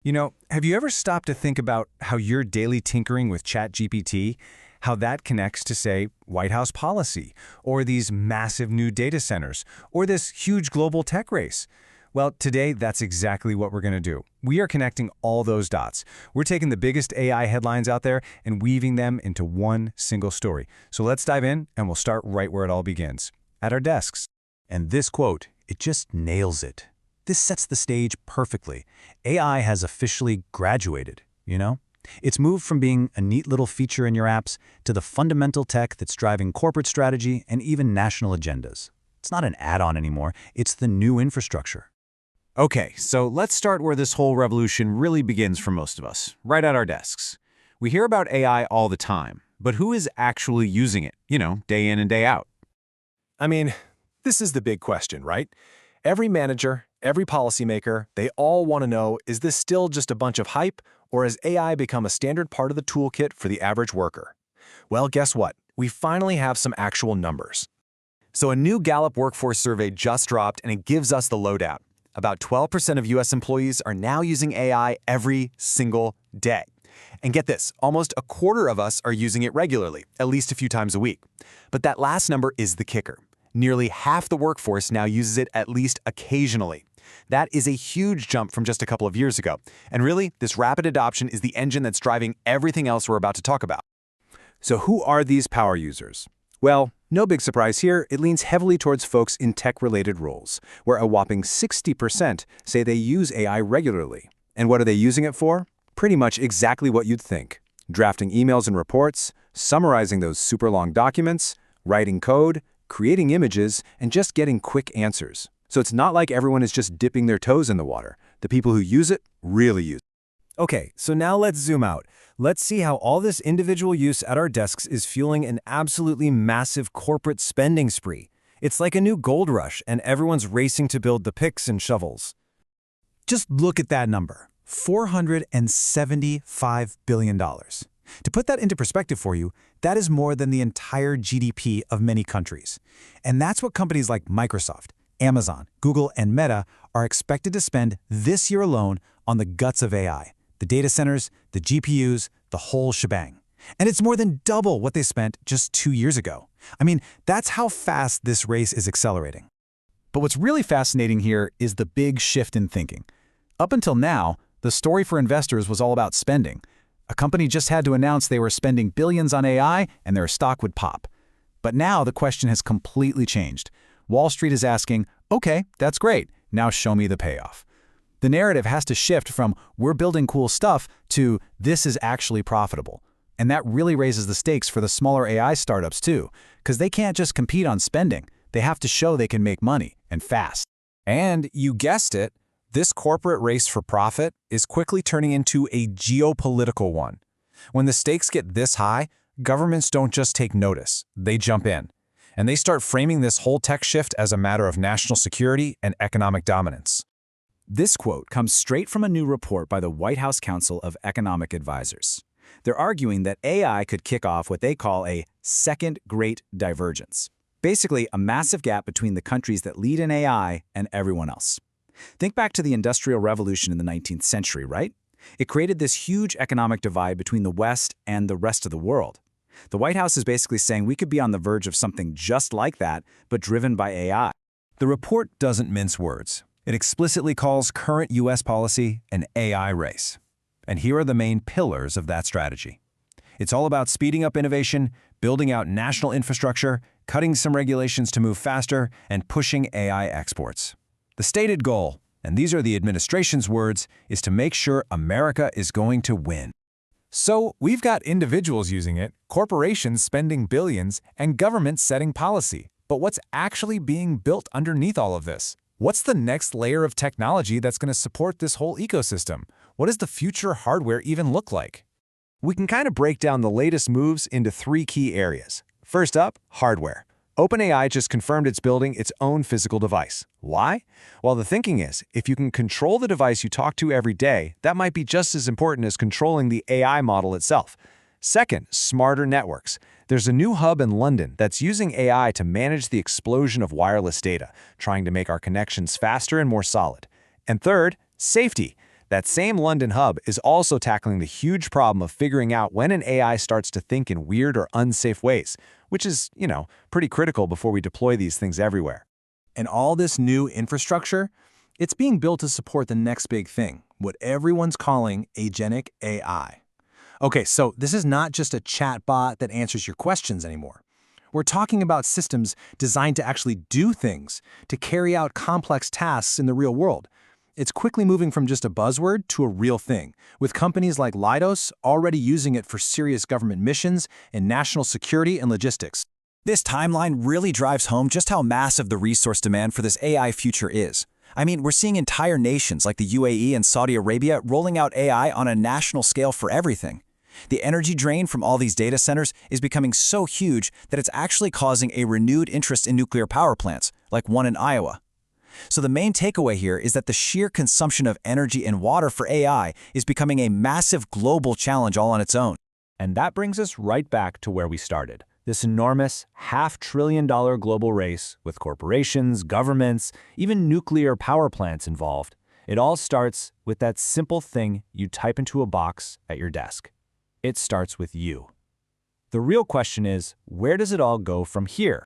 Have you ever stopped to think about how your daily tinkering with ChatGPT, how that connects to, say, White House policy, or these massive new data centers, or this huge global tech race? Well, today, that's exactly what we're going to do. We are connecting all those dots. We're taking the biggest AI headlines out there and weaving them into one single story. So let's dive in, and we'll start right where it all begins, at our desks. And this quote, it just nails it. This sets the stage perfectly. AI has officially graduated, It's moved from being a neat little feature in your apps to the fundamental tech that's driving corporate strategy and even national agendas. It's not an add-on anymore, it's the new infrastructure. Okay, so let's start where this whole revolution really begins for most of us, right at our desks. We hear about AI all the time, but who is actually using it, day in and day out? I mean, this is the big question, right? Every manager, every policymaker, they all want to know, is this still just a bunch of hype, or has AI become a standard part of the toolkit for the average worker? Well, guess what? We finally have some actual numbers. So a new Gallup workforce survey just dropped, and it gives us the lowdown. About 12% of U.S. employees are now using AI every single day. And get this, almost a quarter of us are using it regularly, at least a few times a week. But that last number is the kicker. Nearly half the workforce now uses it at least occasionally. That is a huge jump from just a couple of years ago. And really, this rapid adoption is the engine that's driving everything else we're about to talk about. So who are these power users? Well, no big surprise here, it leans heavily towards folks in tech-related roles, where a whopping 60% say they use AI regularly. And what are they using it for? Pretty much exactly what you'd think. Drafting emails and reports, summarizing those super long documents, writing code, creating images, and just getting quick answers. So it's not like everyone is just dipping their toes in the water. The people who use it really use it. Okay, so now let's zoom out. Let's see how all this individual use at our desks is fueling an absolutely massive corporate spending spree. It's like a new gold rush, and everyone's racing to build the picks and shovels. Just look at that number, $475 billion. To put that into perspective for you, that is more than the entire GDP of many countries. And that's what companies like Microsoft, Amazon, Google, and Meta are expected to spend this year alone on the guts of AI. The data centers, the GPUs, the whole shebang. And it's more than double what they spent just 2 years ago. I mean, that's how fast this race is accelerating. But what's really fascinating here is the big shift in thinking. Up until now, the story for investors was all about spending. A company just had to announce they were spending billions on AI and their stock would pop. But now the question has completely changed. Wall Street is asking, okay, that's great, now show me the payoff. The narrative has to shift from we're building cool stuff to this is actually profitable. And that really raises the stakes for the smaller AI startups too, because they can't just compete on spending. They have to show they can make money, and fast. And you guessed it, this corporate race for profit is quickly turning into a geopolitical one. When the stakes get this high, governments don't just take notice, they jump in. And they start framing this whole tech shift as a matter of national security and economic dominance. This quote comes straight from a new report by the White House Council of Economic Advisors. They're arguing that AI could kick off what they call a second great divergence. Basically, a massive gap between the countries that lead in AI and everyone else. Think back to the Industrial Revolution in the 19th century, right? It created this huge economic divide between the West and the rest of the world. The White House is basically saying we could be on the verge of something just like that, but driven by AI. The report doesn't mince words. It explicitly calls current U.S. policy an AI race. And here are the main pillars of that strategy. It's all about speeding up innovation, building out national infrastructure, cutting some regulations to move faster, and pushing AI exports. The stated goal, and these are the administration's words, is to make sure America is going to win. So we've got individuals using it, corporations spending billions, and governments setting policy. But what's actually being built underneath all of this? What's the next layer of technology that's going to support this whole ecosystem? What does the future hardware even look like? We can kind of break down the latest moves into 3 key areas. First up, hardware. OpenAI just confirmed it's building its own physical device. Why? Well, the thinking is, if you can control the device you talk to every day, that might be just as important as controlling the AI model itself. Second, smarter networks. There's a new hub in London that's using AI to manage the explosion of wireless data, trying to make our connections faster and more solid. And third, safety. That same London hub is also tackling the huge problem of figuring out when an AI starts to think in weird or unsafe ways, which is, pretty critical before we deploy these things everywhere. And all this new infrastructure, it's being built to support the next big thing, what everyone's calling agentic AI. Okay, so this is not just a chatbot that answers your questions anymore. We're talking about systems designed to actually do things, to carry out complex tasks in the real world. It's quickly moving from just a buzzword to a real thing, with companies like Leidos already using it for serious government missions in national security and logistics. This timeline really drives home just how massive the resource demand for this AI future is. I mean, we're seeing entire nations like the UAE and Saudi Arabia rolling out AI on a national scale for everything. The energy drain from all these data centers is becoming so huge that it's actually causing a renewed interest in nuclear power plants, like one in Iowa. So the main takeaway here is that the sheer consumption of energy and water for AI is becoming a massive global challenge all on its own. And that brings us right back to where we started. This enormous $500 billion global race with corporations, governments, even nuclear power plants involved. It all starts with that simple thing you type into a box at your desk. It starts with you. The real question is, where does it all go from here?